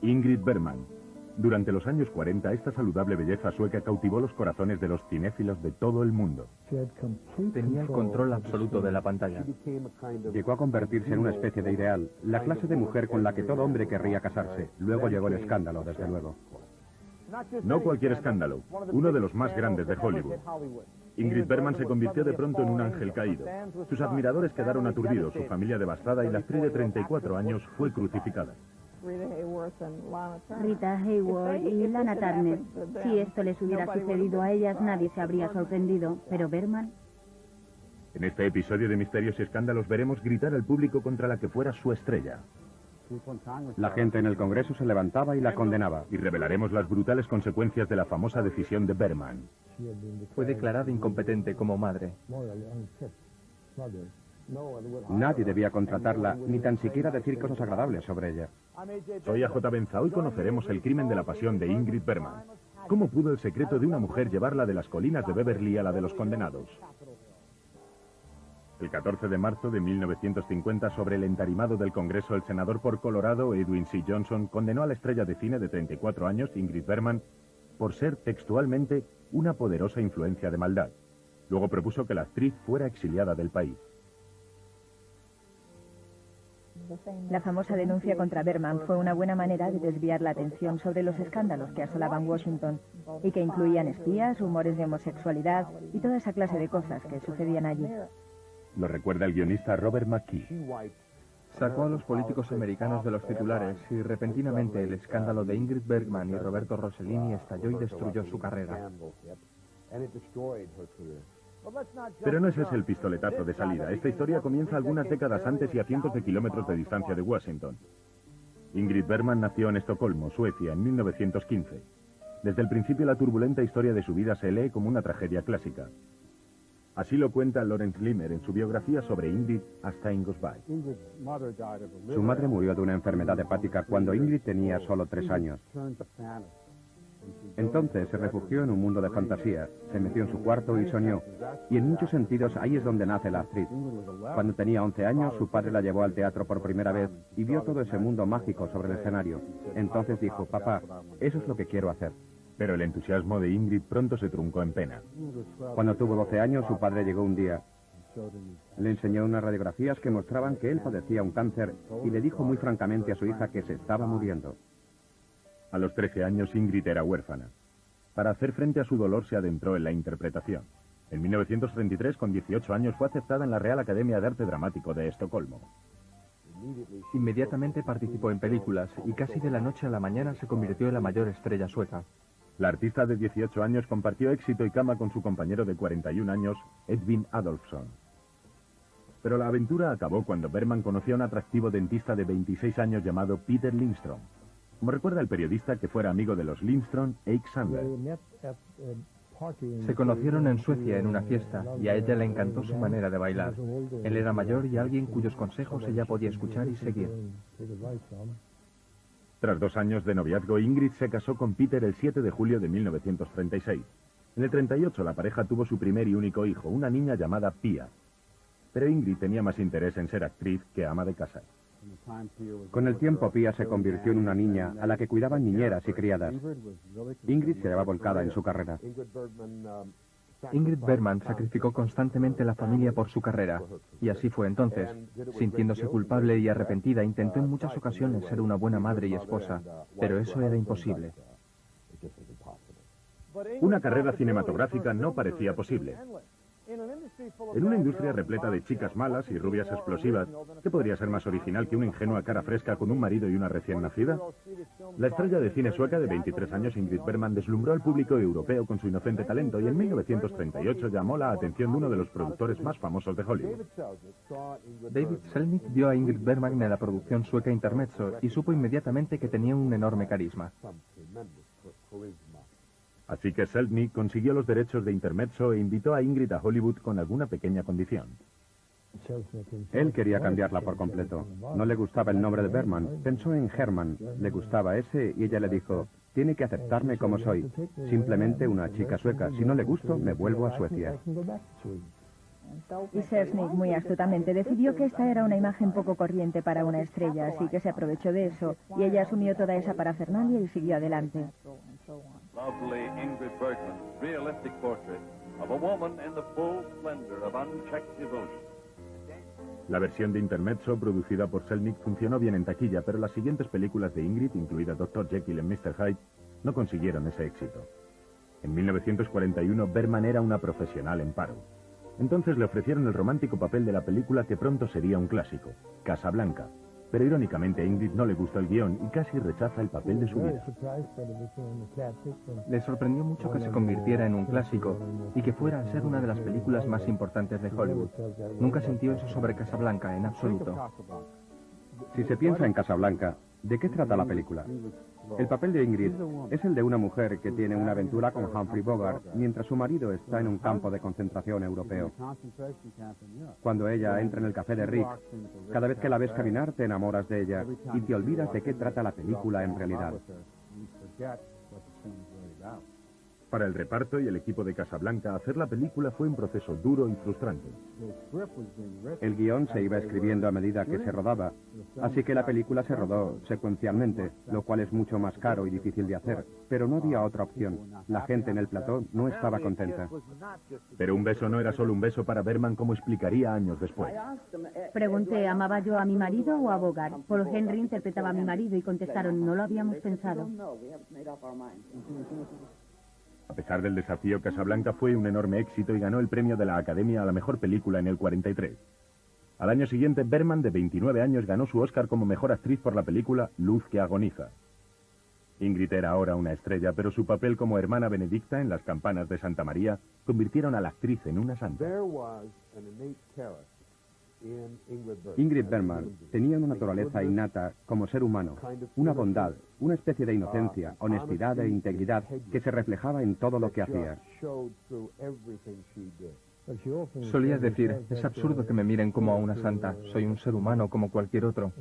Ingrid Bergman. Durante los años 40, esta saludable belleza sueca cautivó los corazones de los cinéfilos de todo el mundo. Tenía el control absoluto de la pantalla. Llegó a convertirse en una especie de ideal, la clase de mujer con la que todo hombre querría casarse. Luego llegó el escándalo, desde luego. No cualquier escándalo, uno de los más grandes de Hollywood. Ingrid Bergman se convirtió de pronto en un ángel caído. Sus admiradores quedaron aturdidos, su familia devastada y la actriz de 34 años fue crucificada. Rita Hayworth y Lana Turner. Si esto les hubiera sucedido a ellas, nadie se habría sorprendido. Pero Bergman... En este episodio de Misterios y Escándalos veremos gritar al público contra la que fuera su estrella. La gente en el Congreso se levantaba y la condenaba. Y revelaremos las brutales consecuencias de la famosa decisión de Bergman. Fue declarada incompetente como madre. Nadie debía contratarla, ni tan siquiera decir cosas agradables sobre ella. Soy AJ Benza. Hoy conoceremos el crimen de la pasión de Ingrid Bergman. ¿Cómo pudo el secreto de una mujer llevarla de las colinas de Beverly a la de los condenados? El 14 de marzo de 1950, sobre el entarimado del Congreso, el senador por Colorado, Edwin C. Johnson, condenó a la estrella de cine de 34 años, Ingrid Bergman, por ser textualmente una poderosa influencia de maldad. Luego propuso que la actriz fuera exiliada del país. La famosa denuncia contra Bergman fue una buena manera de desviar la atención sobre los escándalos que asolaban Washington y que incluían espías, rumores de homosexualidad y toda esa clase de cosas que sucedían allí. Lo recuerda el guionista Robert McKee. Sacó a los políticos americanos de los titulares y repentinamente el escándalo de Ingrid Bergman y Roberto Rossellini estalló y destruyó su carrera. Pero no ese es el pistoletazo de salida. Esta historia comienza algunas décadas antes y a cientos de kilómetros de distancia de Washington. Ingrid Bergman nació en Estocolmo, Suecia, en 1915. Desde el principio la turbulenta historia de su vida se lee como una tragedia clásica. Así lo cuenta Lawrence Limmer en su biografía sobre Ingrid, As Time Goes By. Su madre murió de una enfermedad hepática cuando Ingrid tenía solo 3 años. Entonces se refugió en un mundo de fantasía, se metió en su cuarto y soñó. Y en muchos sentidos ahí es donde nace la actriz. Cuando tenía 11 años, su padre la llevó al teatro por primera vez y vio todo ese mundo mágico sobre el escenario. Entonces dijo, papá, eso es lo que quiero hacer. Pero el entusiasmo de Ingrid pronto se truncó en pena. Cuando tuvo 12 años, su padre llegó un día. Le enseñó unas radiografías que mostraban que él padecía un cáncer y le dijo muy francamente a su hija que se estaba muriendo. A los 13 años Ingrid era huérfana. Para hacer frente a su dolor se adentró en la interpretación. En 1933, con 18 años, fue aceptada en la Real Academia de Arte Dramático de Estocolmo. Inmediatamente participó en películas y casi de la noche a la mañana se convirtió en la mayor estrella sueca. La artista de 18 años compartió éxito y cama con su compañero de 41 años, Edvin Adolfsson. Pero la aventura acabó cuando Bergman conoció a un atractivo dentista de 26 años llamado Peter Lindström. Como recuerda el periodista, que fuera amigo de los Lindström, Eik Sander. Se conocieron en Suecia en una fiesta y a ella le encantó su manera de bailar. Él era mayor y alguien cuyos consejos ella podía escuchar y seguir. Tras 2 años de noviazgo, Ingrid se casó con Peter el 7 de julio de 1936. En el 38 la pareja tuvo su primer y único hijo, una niña llamada Pia. Pero Ingrid tenía más interés en ser actriz que ama de casa. Con el tiempo, Pia se convirtió en una niña a la que cuidaban niñeras y criadas. Ingrid se llevaba volcada en su carrera. Ingrid Bergman sacrificó constantemente la familia por su carrera, y así fue entonces. Sintiéndose culpable y arrepentida, intentó en muchas ocasiones ser una buena madre y esposa, pero eso era imposible. Una carrera cinematográfica no parecía posible. En una industria repleta de chicas malas y rubias explosivas, ¿qué podría ser más original que una ingenua cara fresca con un marido y una recién nacida? La estrella de cine sueca de 23 años, Ingrid Bergman, deslumbró al público europeo con su inocente talento y en 1938 llamó la atención de uno de los productores más famosos de Hollywood. David Selznick vio a Ingrid Bergman en la producción sueca Intermezzo y supo inmediatamente que tenía un enorme carisma. Así que Selznick consiguió los derechos de Intermezzo e invitó a Ingrid a Hollywood con alguna pequeña condición. Él quería cambiarla por completo. No le gustaba el nombre de Bergman. Pensó en Herman. Le gustaba ese y ella le dijo, tiene que aceptarme como soy. Simplemente una chica sueca. Si no le gusto, me vuelvo a Suecia. Y Selznick, muy astutamente, decidió que esta era una imagen poco corriente para una estrella, así que se aprovechó de eso, y ella asumió toda esa parafernalia y siguió adelante. Lovely Ingrid Bergman's realistic portrait of a woman in the full splendor of unchecked devotion. La versión de intermezzo producida por Selznick funcionó bien en taquilla, pero las siguientes películas de Ingrid, incluida Dr. Jekyll and Mr. Hyde, no consiguieron ese éxito. En 1941, Bergman era una profesional en paro. Entonces le ofrecieron el romántico papel de la película que pronto sería un clásico, Casablanca. Pero irónicamente a Ingrid no le gustó el guión y casi rechaza el papel de su vida. Le sorprendió mucho que se convirtiera en un clásico y que fuera a ser una de las películas más importantes de Hollywood. Nunca sintió eso sobre Casablanca, en absoluto. Si se piensa en Casablanca, ¿de qué trata la película? El papel de Ingrid es el de una mujer que tiene una aventura con Humphrey Bogart mientras su marido está en un campo de concentración europeo. Cuando ella entra en el café de Rick, cada vez que la ves caminar te enamoras de ella y te olvidas de qué trata la película en realidad. Para el reparto y el equipo de Casablanca, hacer la película fue un proceso duro y frustrante. El guión se iba escribiendo a medida que se rodaba, así que la película se rodó secuencialmente, lo cual es mucho más caro y difícil de hacer, pero no había otra opción. La gente en el plató no estaba contenta. Pero un beso no era solo un beso para Bergman, como explicaría años después. Pregunté, ¿amaba yo a mi marido o a Bogart? Paul Henry interpretaba a mi marido y contestaron, no lo habíamos pensado. A pesar del desafío, Casablanca fue un enorme éxito y ganó el premio de la Academia a la mejor película en el 43. Al año siguiente, Bergman, de 29 años, ganó su Oscar como mejor actriz por la película Luz que agoniza. Ingrid era ahora una estrella, pero su papel como hermana Benedicta en Las campanas de Santa María convirtieron a la actriz en una santa. Ingrid Bergman tenía una naturaleza innata como ser humano, una bondad, una especie de inocencia, honestidad e integridad que se reflejaba en todo lo que hacía. Solías decir, es absurdo que me miren como a una santa, soy un ser humano como cualquier otro.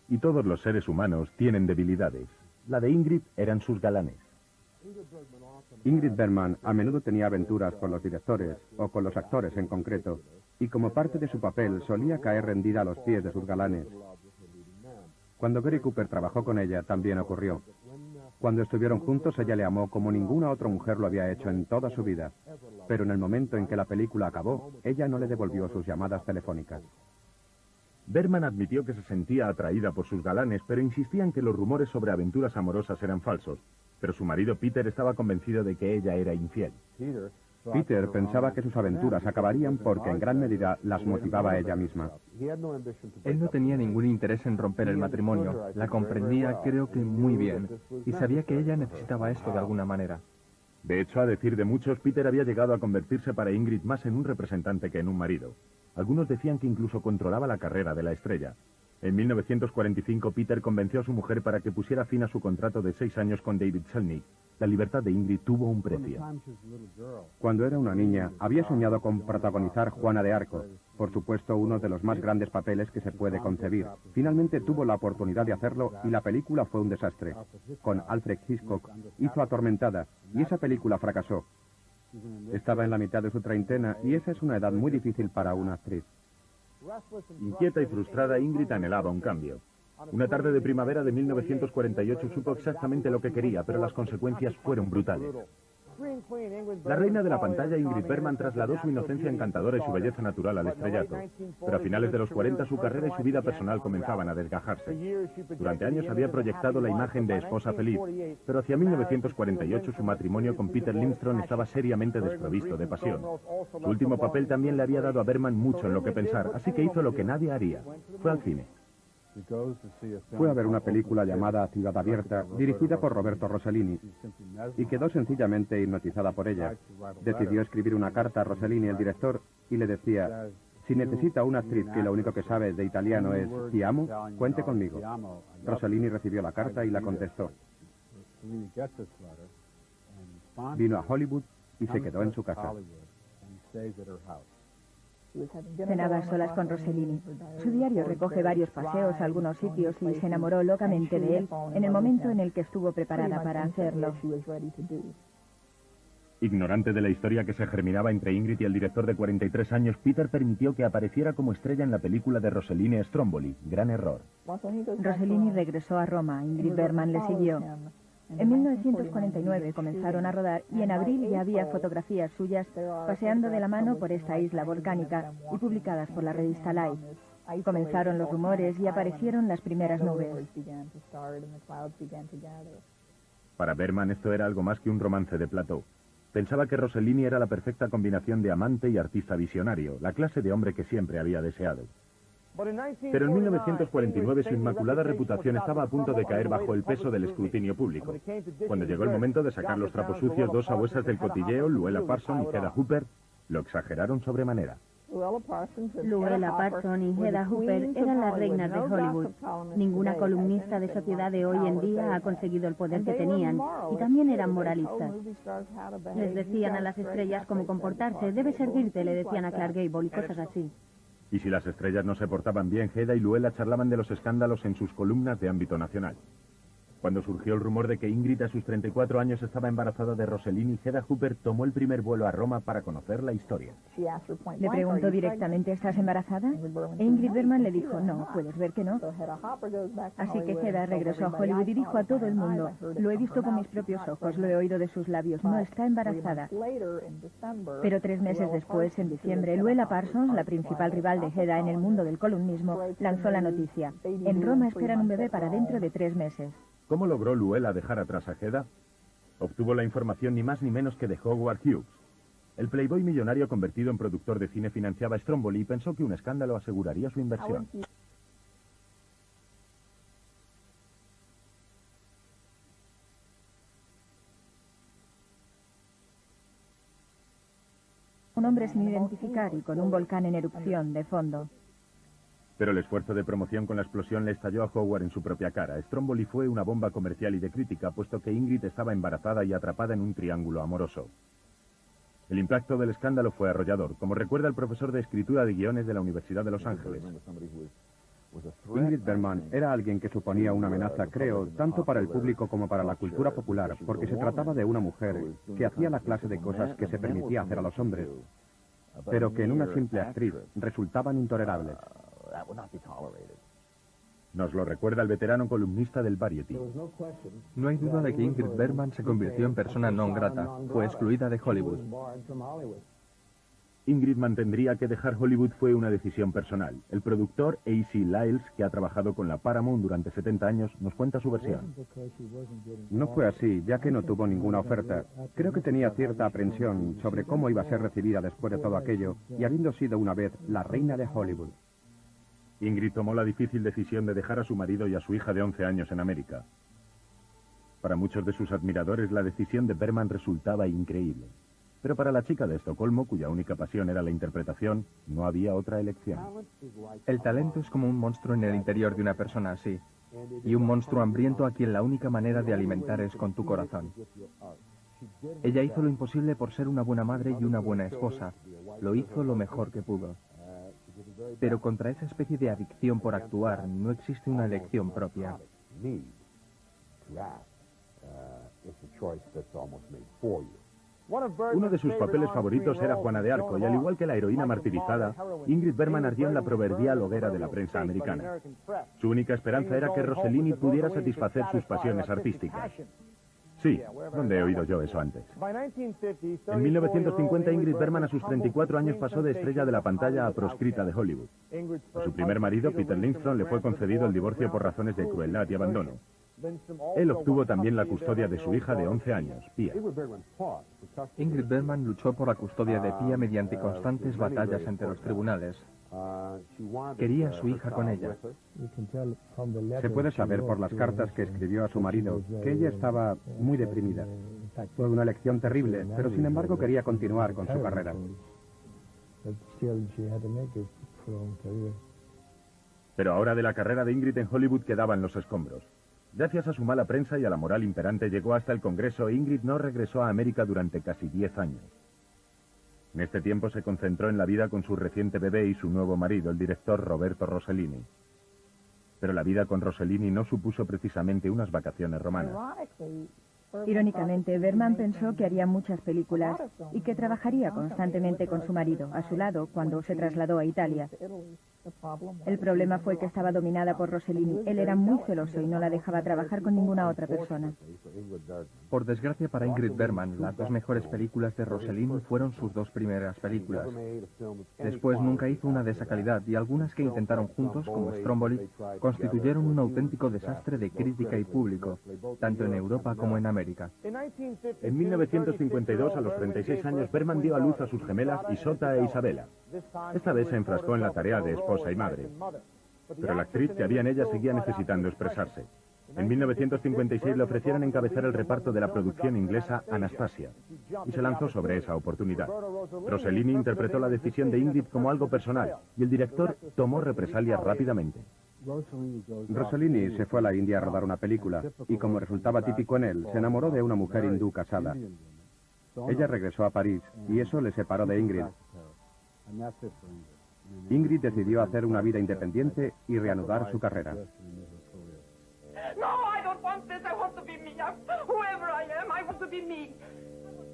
Y todos los seres humanos tienen debilidades. La de Ingrid eran sus galanes. Ingrid Bergman a menudo tenía aventuras con los directores, o con los actores en concreto, y como parte de su papel solía caer rendida a los pies de sus galanes. Cuando Gary Cooper trabajó con ella, también ocurrió. Cuando estuvieron juntos, ella le amó como ninguna otra mujer lo había hecho en toda su vida. Pero en el momento en que la película acabó, ella no le devolvió sus llamadas telefónicas. Bergman admitió que se sentía atraída por sus galanes, pero insistía en que los rumores sobre aventuras amorosas eran falsos. Pero su marido Peter estaba convencido de que ella era infiel. Peter pensaba que sus aventuras acabarían porque en gran medida las motivaba ella misma. Él no tenía ningún interés en romper el matrimonio, la comprendía creo que muy bien, y sabía que ella necesitaba esto de alguna manera. De hecho, a decir de muchos, Peter había llegado a convertirse para Ingrid más en un representante que en un marido. Algunos decían que incluso controlaba la carrera de la estrella. En 1945, Peter convenció a su mujer para que pusiera fin a su contrato de 6 años con David Selznick. La libertad de Ingrid tuvo un precio. Cuando era una niña, había soñado con protagonizar Juana de Arco, por supuesto uno de los más grandes papeles que se puede concebir. Finalmente tuvo la oportunidad de hacerlo y la película fue un desastre. Con Alfred Hitchcock hizo Atormentada y esa película fracasó. Estaba en la mitad de su treintena y esa es una edad muy difícil para una actriz. Inquieta y frustrada, Ingrid anhelaba un cambio. Una tarde de primavera de 1948 supo exactamente lo que quería, pero las consecuencias fueron brutales. La reina de la pantalla, Ingrid Bergman, trasladó su inocencia encantadora y su belleza natural al estrellato. Pero a finales de los 40 su carrera y su vida personal comenzaban a desgajarse. Durante años había proyectado la imagen de esposa feliz, pero hacia 1948 su matrimonio con Peter Lindstrom estaba seriamente desprovisto de pasión. Su último papel también le había dado a Bergman mucho en lo que pensar, así que hizo lo que nadie haría. Fue al cine. Fue a ver una película llamada Ciudad Abierta, dirigida por Roberto Rossellini, y quedó sencillamente hipnotizada por ella. Decidió escribir una carta a Rossellini, el director, y le decía, si necesita una actriz que lo único que sabe de italiano es "ti amo", cuente conmigo. Rossellini recibió la carta y la contestó. Vino a Hollywood y se quedó en su casa. Cenaba a solas con Rossellini. Su diario recoge varios paseos a algunos sitios y se enamoró locamente de él en el momento en el que estuvo preparada para hacerlo. Ignorante de la historia que se germinaba entre Ingrid y el director de 43 años, Peter permitió que apareciera como estrella en la película de Rossellini Stromboli, Gran Error. Rossellini regresó a Roma, Ingrid Bergman le siguió. En 1949 comenzaron a rodar y en abril ya había fotografías suyas paseando de la mano por esta isla volcánica y publicadas por la revista Life. Comenzaron los rumores y aparecieron las primeras nubes. Para Bergman esto era algo más que un romance de plató. Pensaba que Rossellini era la perfecta combinación de amante y artista visionario, la clase de hombre que siempre había deseado. Pero en 1949 su inmaculada reputación estaba a punto de caer bajo el peso del escrutinio público. Cuando llegó el momento de sacar los trapos sucios, dos sabuesas del cotilleo, Luella Parsons y Hedda Hooper, lo exageraron sobremanera. Luella Parsons y Hedda Hooper eran las reinas de Hollywood. Ninguna columnista de sociedad de hoy en día ha conseguido el poder que tenían, y también eran moralistas. Les decían a las estrellas cómo comportarse, debe servirte, le decían a Clark Gable y cosas así. Y si las estrellas no se portaban bien, Hedda y Luella charlaban de los escándalos en sus columnas de ámbito nacional. Cuando surgió el rumor de que Ingrid a sus 34 años estaba embarazada de Rossellini, Hedda Hooper tomó el primer vuelo a Roma para conocer la historia. Le preguntó directamente, ¿estás embarazada? E Ingrid Bergman le dijo, no, puedes ver que no. Así que Hedda regresó a Hollywood y dijo a todo el mundo, lo he visto con mis propios ojos, lo he oído de sus labios, no está embarazada. Pero 3 meses después, en diciembre, Luella Parsons, la principal rival de Hedda en el mundo del columnismo, lanzó la noticia. En Roma esperan un bebé para dentro de 3 meses. ¿Cómo logró Luella dejar atrás a Hedda? Obtuvo la información ni más ni menos que de Howard Hughes. El playboy millonario convertido en productor de cine financiaba Stromboli y pensó que un escándalo aseguraría su inversión. Un hombre sin identificar y con un volcán en erupción de fondo. Pero el esfuerzo de promoción con la explosión le estalló a Howard en su propia cara. Stromboli fue una bomba comercial y de crítica, puesto que Ingrid estaba embarazada y atrapada en un triángulo amoroso. El impacto del escándalo fue arrollador, como recuerda el profesor de escritura de guiones de la Universidad de Los Ángeles. Ingrid Bergman era alguien que suponía una amenaza, creo, tanto para el público como para la cultura popular, porque se trataba de una mujer que hacía la clase de cosas que se permitía hacer a los hombres, pero que en una simple actriz resultaban intolerables. Nos lo recuerda el veterano columnista del Variety. No hay duda de que Ingrid Bergman se convirtió en persona non grata, fue excluida de Hollywood. Ingrid mantendría que dejar Hollywood fue una decisión personal. El productor A.C. Lyles, que ha trabajado con la Paramount durante 70 años, nos cuenta su versión. No fue así, ya que no tuvo ninguna oferta. Creo que tenía cierta aprensión sobre cómo iba a ser recibida después de todo aquello, y habiendo sido una vez la reina de Hollywood. Ingrid tomó la difícil decisión de dejar a su marido y a su hija de 11 años en América. Para muchos de sus admiradores, la decisión de Bergman resultaba increíble. Pero para la chica de Estocolmo, cuya única pasión era la interpretación, no había otra elección. El talento es como un monstruo en el interior de una persona así, y un monstruo hambriento a quien la única manera de alimentar es con tu corazón. Ella hizo lo imposible por ser una buena madre y una buena esposa. Lo hizo lo mejor que pudo. Pero contra esa especie de adicción por actuar no existe una elección propia. Uno de sus papeles favoritos era Juana de Arco, y al igual que la heroína martirizada, Ingrid Bergman ardió en la proverbial hoguera de la prensa americana. Su única esperanza era que Rossellini pudiera satisfacer sus pasiones artísticas. Sí, ¿dónde he oído yo eso antes? En 1950, Ingrid Bergman a sus 34 años pasó de estrella de la pantalla a proscrita de Hollywood. A su primer marido, Peter Lindstrom, le fue concedido el divorcio por razones de crueldad y abandono. Él obtuvo también la custodia de su hija de 11 años, Pia. Ingrid Bergman luchó por la custodia de Pia mediante constantes batallas ante los tribunales. Quería a su hija con ella. Se puede saber por las cartas que escribió a su marido que ella estaba muy deprimida. Fue una elección terrible, pero sin embargo quería continuar con su carrera. Pero ahora de la carrera de Ingrid en Hollywood quedaban los escombros. Gracias a su mala prensa y a la moral imperante llegó hasta el Congreso e Ingrid no regresó a América durante casi 10 años. En este tiempo se concentró en la vida con su reciente bebé y su nuevo marido, el director Roberto Rossellini. Pero la vida con Rossellini no supuso precisamente unas vacaciones romanas. Irónicamente, Berman pensó que haría muchas películas y que trabajaría constantemente con su marido, a su lado, cuando se trasladó a Italia. El problema fue que estaba dominada por Rossellini. Él era muy celoso y no la dejaba trabajar con ninguna otra persona. Por desgracia para Ingrid Bergman, las dos mejores películas de Rossellini fueron sus dos primeras películas. Después nunca hizo una de esa calidad y algunas que intentaron juntos, como Stromboli, constituyeron un auténtico desastre de crítica y público, tanto en Europa como en América. En 1952, a los 36 años, Bergman dio a luz a sus gemelas Isolda e Isabella. Esta vez se enfrascó en la tarea de esposa y madre. Pero la actriz que había en ella seguía necesitando expresarse. En 1956 le ofrecieron encabezar el reparto de la producción inglesa Anastasia, y se lanzó sobre esa oportunidad. Rossellini interpretó la decisión de Ingrid como algo personal, y el director tomó represalias rápidamente. Rossellini se fue a la India a rodar una película, y como resultaba típico en él, se enamoró de una mujer hindú casada. Ella regresó a París, y eso le separó de Ingrid. Ingrid decidió hacer una vida independiente y reanudar su carrera.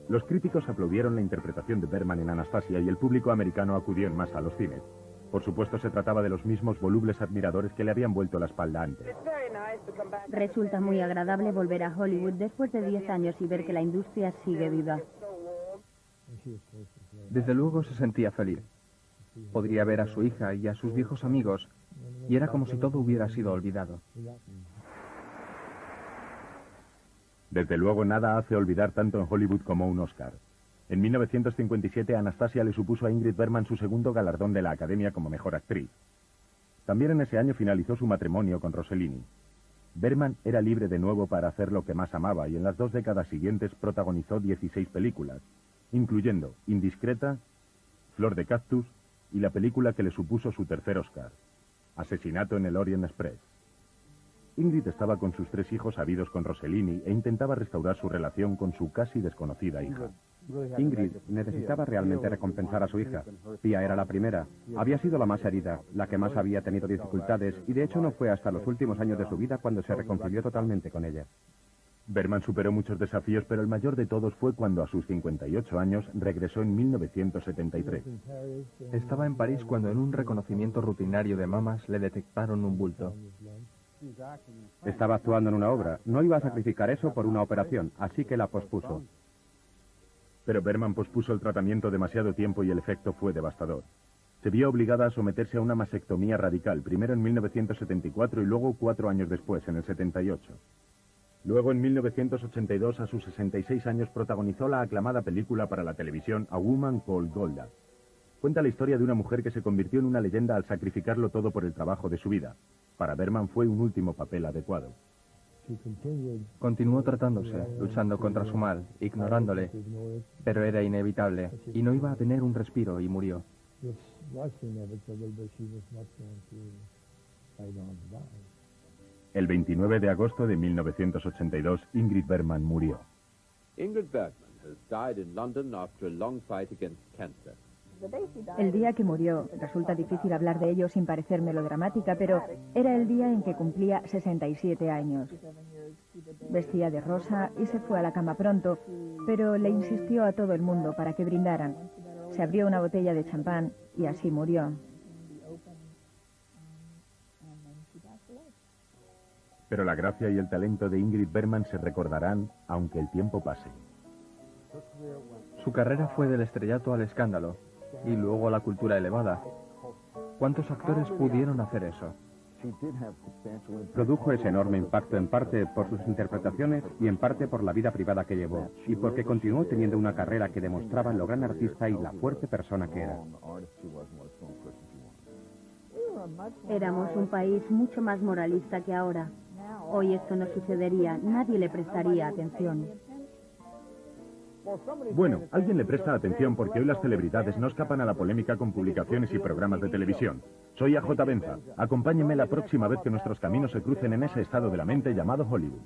Los críticos aplaudieron la interpretación de Bergman en Anastasia y el público americano acudió en masa a los cines. Por supuesto, se trataba de los mismos volubles admiradores que le habían vuelto la espalda antes. Resulta muy agradable volver a Hollywood después de 10 años y ver que la industria sigue viva. Desde luego se sentía feliz. Podría ver a su hija y a sus viejos amigos, y era como si todo hubiera sido olvidado. Desde luego nada hace olvidar tanto en Hollywood como un Oscar. En 1957 Anastasia le supuso a Ingrid Bergman su segundo galardón de la Academia como mejor actriz. También en ese año finalizó su matrimonio con Rossellini. Bergman era libre de nuevo para hacer lo que más amaba y en las 2 décadas siguientes protagonizó 16 películas, incluyendo Indiscreta, Flor de Cactus y la película que le supuso su tercer Oscar, Asesinato en el Orient Express. Ingrid estaba con sus 3 hijos habidos con Rossellini e intentaba restaurar su relación con su casi desconocida hija. Ingrid necesitaba realmente recompensar a su hija. Pia era la primera. Había sido la más herida, la que más había tenido dificultades, y de hecho no fue hasta los últimos años de su vida cuando se reconcilió totalmente con ella. Bergman superó muchos desafíos, pero el mayor de todos fue cuando a sus 58 años regresó en 1973. Estaba en París cuando en un reconocimiento rutinario de mamas le detectaron un bulto. Estaba actuando en una obra. No iba a sacrificar eso por una operación, así que la pospuso. Pero Bergman pospuso el tratamiento demasiado tiempo y el efecto fue devastador. Se vio obligada a someterse a una mastectomía radical, primero en 1974 y luego 4 años después, en el 78. Luego, en 1982, a sus 66 años, protagonizó la aclamada película para la televisión A Woman Called Golda. Cuenta la historia de una mujer que se convirtió en una leyenda al sacrificarlo todo por el trabajo de su vida. Para Bergman fue un último papel adecuado. Continuó tratándose, luchando contra su mal, ignorándole, pero era inevitable, y no iba a tener un respiro, y murió. El 29 de agosto de 1982, Ingrid Bergman murió. Ingrid Bergman has died in London after a long fight against cancer. El día que murió, resulta difícil hablar de ello sin parecer melodramática, pero era el día en que cumplía 67 años. Vestía de rosa y se fue a la cama pronto, pero le insistió a todo el mundo para que brindaran. Se abrió una botella de champán y así murió. Pero la gracia y el talento de Ingrid Bergman se recordarán aunque el tiempo pase. Su carrera fue del estrellato al escándalo, y luego a la cultura elevada. ¿Cuántos actores pudieron hacer eso? Produjo ese enorme impacto en parte por sus interpretaciones y en parte por la vida privada que llevó, y porque continuó teniendo una carrera que demostraba lo gran artista y la fuerte persona que era. Éramos un país mucho más moralista que ahora. Hoy esto no sucedería, nadie le prestaría atención. Bueno, alguien le presta atención porque hoy las celebridades no escapan a la polémica con publicaciones y programas de televisión. Soy AJ Benza. Acompáñenme la próxima vez que nuestros caminos se crucen en ese estado de la mente llamado Hollywood.